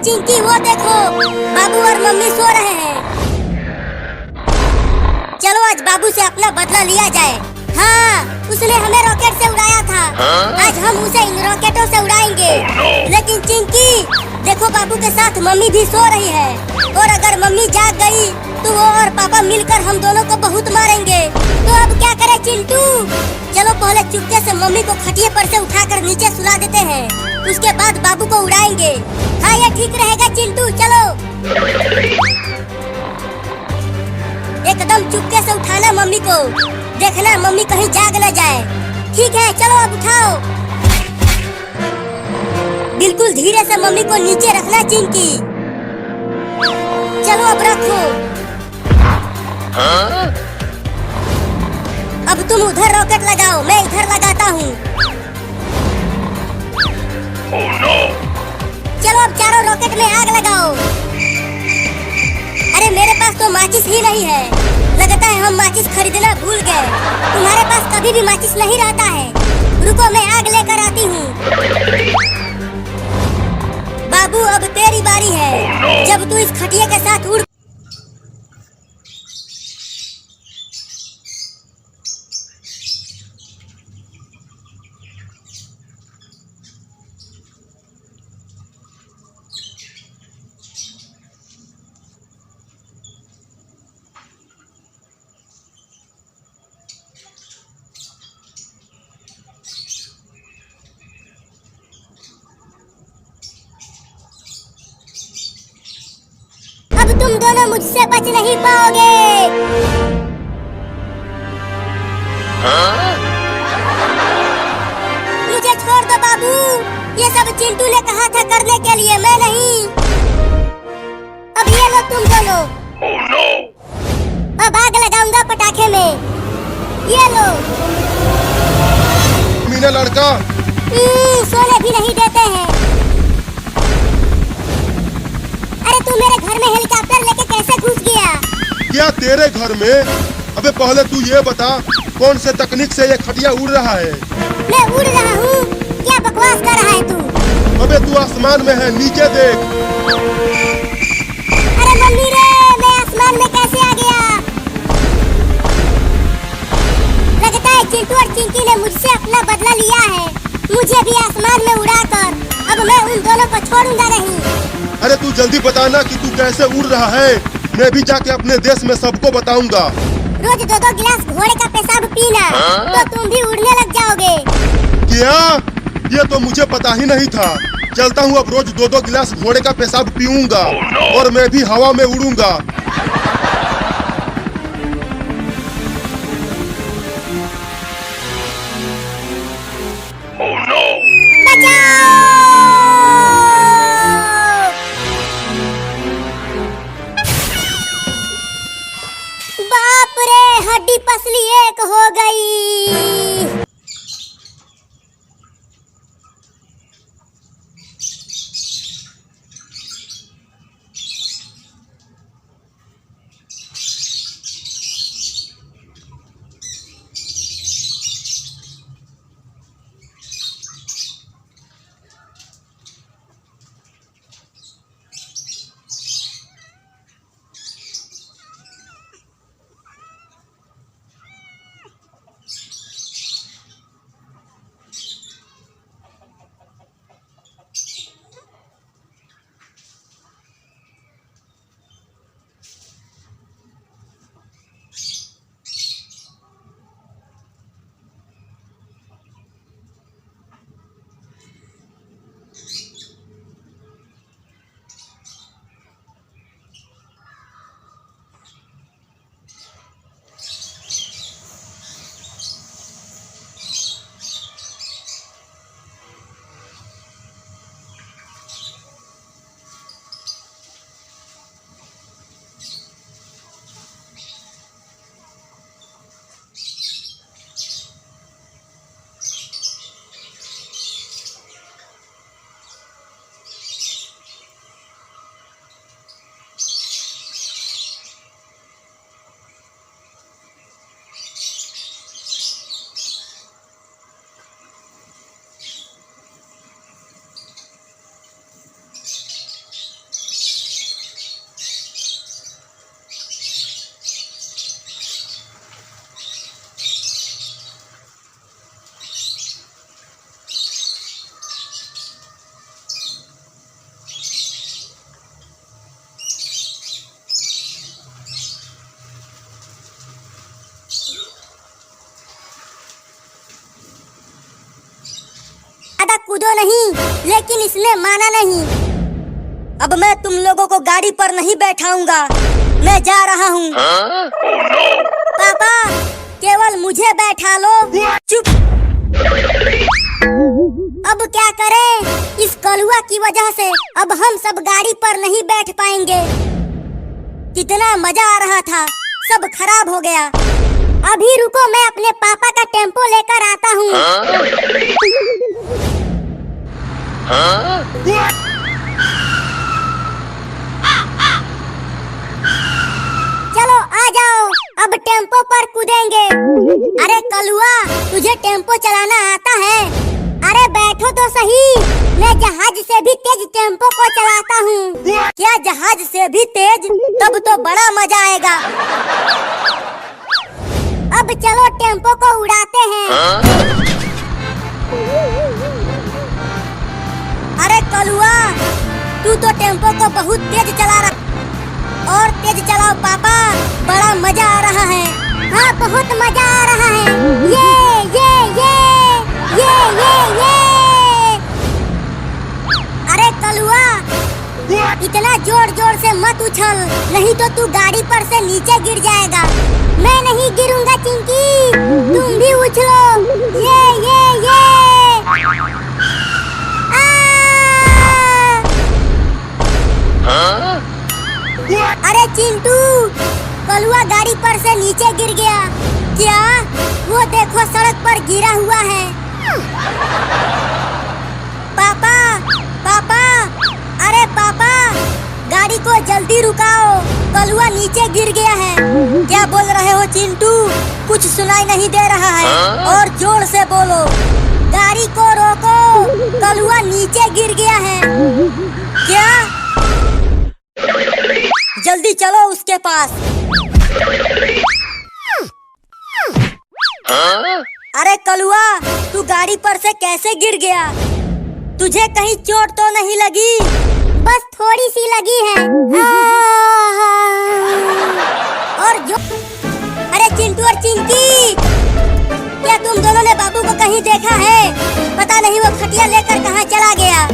चिंकी वो देखो, बाबू और मम्मी सो रहे हैं। चलो आज बाबू से अपना बदला लिया जाए। हाँ, उसने हमें रॉकेट से उड़ाया था। आज हम उसे इन रॉकेटों से उड़ाएंगे। लेकिन चिंकी देखो, बाबू के साथ मम्मी भी सो रही है, और अगर मम्मी जाग गई तो वो और पापा मिलकर हम दोनों को बहुत मारेंगे। तो अब क्या करें चिंटू? चलो पहले चुपके से मम्मी को खटिया पर से उठाकर नीचे सुला देते हैं, उसके बाद बाबू को उड़ाएंगे। हाँ ये ठीक रहेगा चिंटू, चलो। एकदम चुपके से उठाना मम्मी को, देखना मम्मी कहीं जाग न जाए। ठीक है चलो अब उठाओ। बिल्कुल धीरे से मम्मी को नीचे रखना चिंकी। चलो अब रखो। अब तुम उधर रॉकेट लगाओ, मैं इधर लगाता हूँ। चलो अब चारों रॉकेट में आग लगाओ। अरे मेरे पास तो माचिस ही नहीं है, लगता है हम माचिस खरीदना भूल गए। तुम्हारे पास कभी भी माचिस नहीं रहता है। रुको मैं आग लेकर आती हूँ। बाबू अब तेरी बारी है। जब तू इस खटिया के साथ उड़ तुम दोनों मुझसे बच नहीं पाओगे। मुझे छोड़ दो बाबू, ये सब चिंटू ने कहा था करने के लिए, मैं नहीं। अब ये लो तुम दोनों। अब आग लगाऊंगा पटाखे में, ये लो। मीना लड़का सोने भी नहीं देते हैं। अरे तू मेरे घर में हेलीकॉप्टर लेके कैसे घुस गया? क्या तेरे घर में? अबे पहले तू ये बता, कौन से तकनीक से ये खटिया उड़ रहा है? मैं उड़ रहा हूँ? क्या बकवास कर रहा है तू? अबे तू आसमान में है, नीचे देख। अरे मम्मी रे, मैं आसमान में कैसे आ गया? लगता है चिंटू और चिंकी ने मुझसे अपना बदला लिया है, मुझे भी आसमान में उड़ाकर। अब मैं उन दोनों को छोड़ूंगा नहीं। अरे तू जल्दी बताना कि तू कैसे उड़ रहा है, मैं भी जाके अपने देश में सबको बताऊंगा। रोज 2-2 गिलास घोड़े का पेशाब पीना, तो तुम भी उड़ने लग जाओगे। क्या? ये तो मुझे पता ही नहीं था। चलता हूँ, अब रोज 2-2 गिलास घोड़े का पेशाब पीऊंगा और मैं भी हवा में उड़ूंगा। बाप रे, हड्डी पसली एक हो गई। कूदो नहीं, लेकिन इसने माना नहीं। अब मैं तुम लोगों को गाड़ी पर नहीं बैठाऊंगा, मैं जा रहा हूँ। पापा केवल मुझे बैठा लो। चुप। अब क्या करें? इस कलुआ की वजह से अब हम सब गाड़ी पर नहीं बैठ पाएंगे। कितना मजा आ रहा था, सब खराब हो गया। अभी रुको, मैं अपने पापा का टेम्पो लेकर आता हूँ। चलो आ जाओ, अब टेम्पो पर कूदेंगे। अरे कलुआ, तुझे टेम्पो चलाना आता है? अरे बैठो तो सही, मैं जहाज से भी तेज टेम्पो को चलाता हूँ। क्या जहाज से भी तेज? तब तो बड़ा मजा आएगा। अब चलो टेम्पो को उड़ाते हैं। अरे कलुआ, तू तो टेम्पो को बहुत तेज चला रहा। और तेज चलाओ पापा, बड़ा मजा आ रहा है। हाँ बहुत मजा आ रहा है। ये। अरे कलुआ, इतना जोर जोर से मत उछल, नहीं तो तू गाड़ी पर से नीचे गिर जाएगा। मैं नहीं गिरूंगा चिंकी, तुम भी उछलो। ये। अरे चिंटू, कलुआ गाड़ी पर से नीचे गिर गया। क्या? वो देखो सड़क पर गिरा हुआ है। पापा, अरे पापा, गाड़ी को जल्दी रुकाओ, कलुआ नीचे गिर गया है। क्या बोल रहे हो चिंटू? कुछ सुनाई नहीं दे रहा है, और जोर से बोलो। गाड़ी को रोको, कलुआ नीचे गिर गया है। क्या? जल्दी चलो उसके पास। अरे कलुआ, तू गाड़ी पर से कैसे गिर गया? तुझे कहीं चोट तो नहीं लगी? बस थोड़ी सी लगी है। और जो अरे चिंटू और चिंकी, क्या तुम दोनों ने बाबू को कहीं देखा है? पता नहीं वो खटिया लेकर कहाँ चला गया।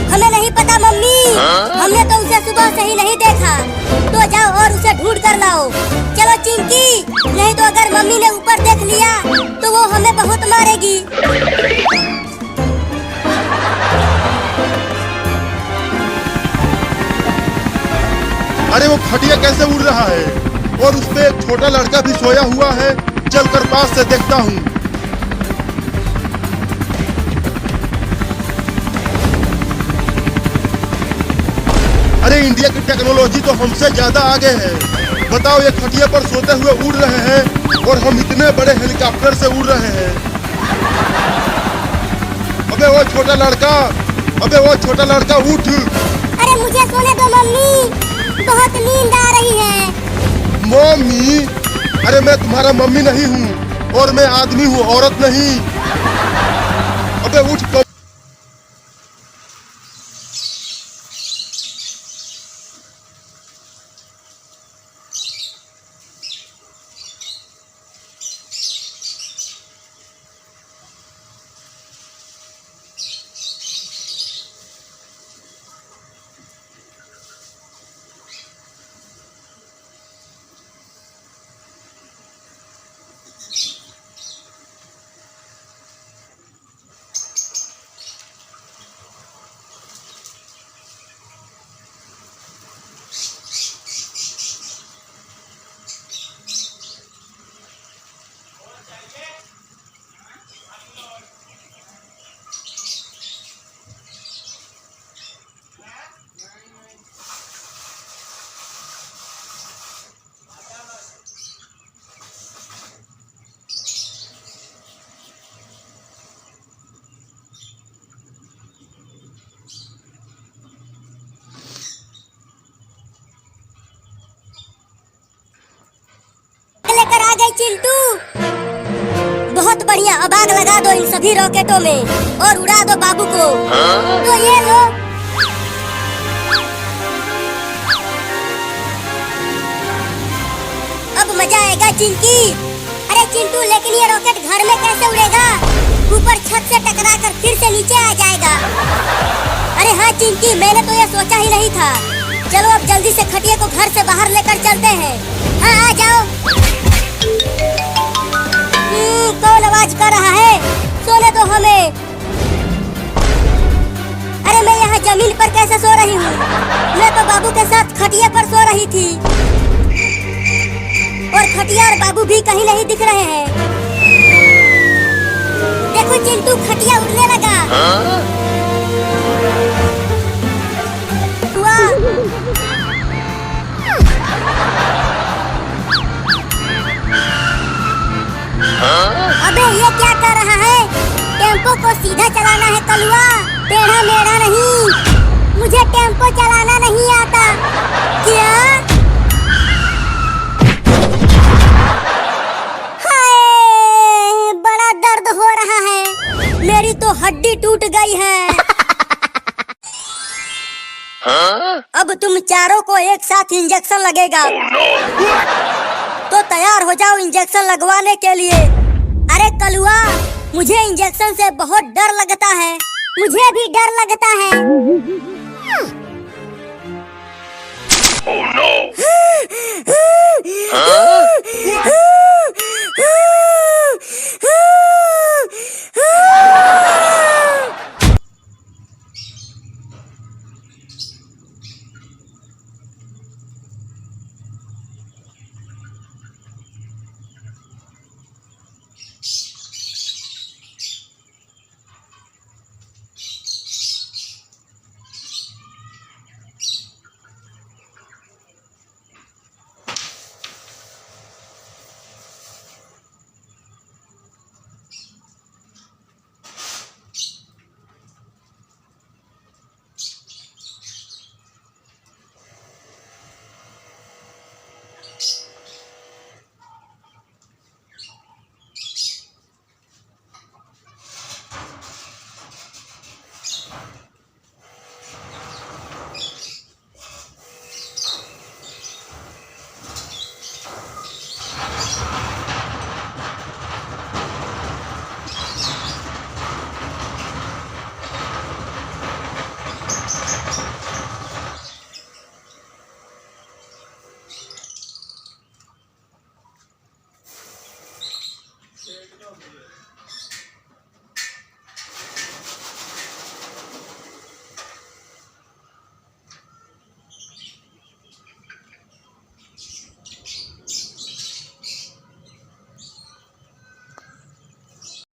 हमें नहीं पता मम्मी, हमने तो उसे सुबह से ही नहीं देखा। तो जाओ और उसे ढूंढ कर लाओ। चलो चिंकी, नहीं तो अगर मम्मी ने ऊपर देख लिया तो वो हमें बहुत मारेगी। अरे वो खटिया कैसे उड़ रहा है? और उस पे एक छोटा लड़का भी सोया हुआ है। चलकर पास से देखता हूँ। अरे इंडिया की टेक्नोलॉजी तो हमसे ज्यादा आगे है। बताओ, ये खटिया पर सोते हुए उड़ रहे हैं और हम इतने बड़े हेलीकॉप्टर से उड़ रहे हैं। अबे वो छोटा लड़का, उठ। अरे मुझे सोने दो मम्मी, बहुत नींद आ रही है। मम्मी? अरे मैं तुम्हारा मम्मी नहीं हूँ, और मैं आदमी हूँ, औरत नहीं। अबे उठ। लेकर आ गई चिंटू। बहुत बढ़िया, अब आग लगा दो इन सभी रॉकेटों में और उड़ा दो बाबू को। तो ये लो। अब मजा आएगा चिंकी। अरे चिंटू, लेकिन ये रॉकेट घर में कैसे उड़ेगा? ऊपर छत से टकराकर फिर से नीचे आ जाएगा। अरे हाँ चिंकी, मैंने तो ये सोचा ही नहीं था। चलो अब जल्दी से खटिया को घर से बाहर लेकर चलते हैं। हाँ आ जाओ। कौन आवाज कर रहा है? सोने दो हमें। अरे मैं यहाँ जमीन पर कैसे सो रही हूँ? मैं तो बाबू के साथ खटिया पर सो रही थी और खटिया और बाबू भी कहीं नहीं दिख रहे हैं। देखो चिंटू, खटिया उड़ने लगा। अबे ये क्या कर रहा है? टेम्पो को सीधा चलाना है कलुआ, टेढ़ा मेढ़ा नहीं। मुझे टेम्पो चलाना नहीं आता। क्या? हाय, बड़ा दर्द हो रहा है। मेरी तो हड्डी टूट गई है। अब तुम चारों को एक साथ इंजेक्शन लगेगा। तो तैयार हो जाओ इंजेक्शन लगवाने के लिए। अरे कलुआ, मुझे इंजेक्शन से बहुत डर लगता है। मुझे भी डर लगता है। Oh no!